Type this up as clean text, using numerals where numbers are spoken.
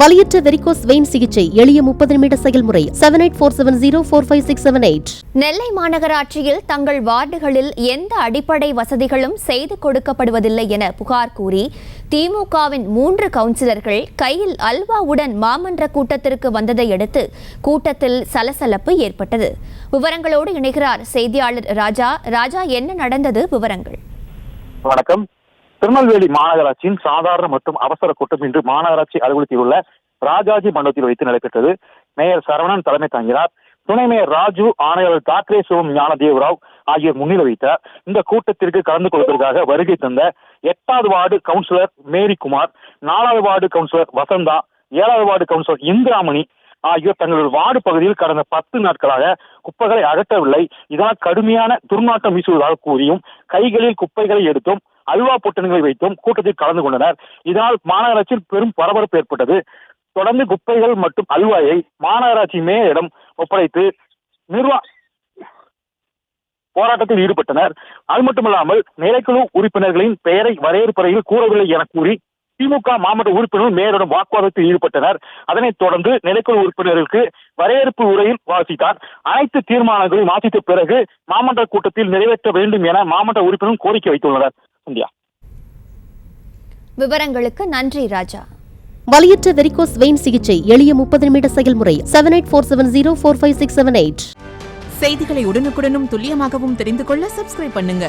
வலியற்ற varicose vein சிகிச்சை எளிய 30 நிமிட செயல்முறை 7847045678. நெல்லை மாநகராட்சியில் தங்கள் வார்டுகளில் எந்த அடிப்படை வசதிகளும் செய்து கொடுக்கப்படுவதில்லை என புகார் கூறி திமுகவின் 3 கவுன்சிலர்கள் கையில் அல்வாவுடன் மாமன்ற கூட்டத்திற்கு வந்ததை அடுத்து கூட்டத்தில் சலசலப்பு ஏற்பட்டது. விவரங்களோடு இணைகிறார் செய்தியாளர் ராஜா. என்ன நடந்தது? விவரங்கள். வணக்கம். திருநெல்வேலி மாநகராட்சியின் சாதாரண மற்றும் அவசர கூட்டம் இன்று மாநகராட்சி அலுவலகத்தில் உள்ள ராஜாஜி மண்டபத்தில் வைத்து நடைபெற்றது. மேயர் சரவணன் தலைமை தாங்கினார். துணை மேயர் ராஜு, ஆணையாளர் தாக்கரே சிவம், ஞானதேவராவ் ஆகியோர் முன்னிலை வைத்தார். இந்த கூட்டத்திற்கு கலந்து கொள்வதற்காக வருகை தந்த 8வது வார்டு கவுன்சிலர் மேரிகுமார், 4வது வார்டு கவுன்சிலர் வசந்தா, 7வது வார்டு கவுன்சிலர் இந்திராமணி ஆகியோர் தங்களுடைய வார்டு பகுதியில் கடந்த 10 நாட்களாக குப்பைகளை அகற்றவில்லை. இதனால் கடுமையான துர்நாற்றம் வீசுவதாக கூறியும் கைகளில் குப்பைகளை எடுத்தும் அல்வா பொட்டணங்களை வைத்தும் கூட்டத்தில் கலந்து கொண்டனர். இதனால் மாநகராட்சியில் பெரும் பரபரப்பு ஏற்பட்டது. தொடர்ந்து குப்பைகள் மற்றும் அல்வாயை மாநகராட்சி மேயரிடம் ஒப்படைத்து போராட்டத்தில் ஈடுபட்டனர். அது மட்டுமல்லாமல் நிலைக்குழு உறுப்பினர்களின் பெயரை வரையறுப்பறையில் கூறவில்லை என கூறி திமுக மாவட்ட உறுப்பினர்கள் மேயரிடம் வாக்குவாதத்தில் ஈடுபட்டனர். அதனைத் தொடர்ந்து நிலைக்குழு உறுப்பினர்களுக்கு வரையறுப்பு உரையில் வாசித்தார். அனைத்து தீர்மானங்களையும் வாசித்த பிறகு மாமன்ற கூட்டத்தில் நிறைவேற்ற வேண்டும் என மாமன்ற உறுப்பினர்கள் கோரிக்கை வைத்துள்ளனர். இந்தியா. விவரங்களுக்கு நன்றி ராஜா. வலியற்ற வெரிகோஸ் வெயின் சிகிச்சை எளிய 30 நிமிட செயல்முறை 7847045678. செய்திகளை உடனுக்குடனும் துல்லியமாகவும் தெரிந்து கொள்ள சப்ஸ்கிரைப் பண்ணுங்க.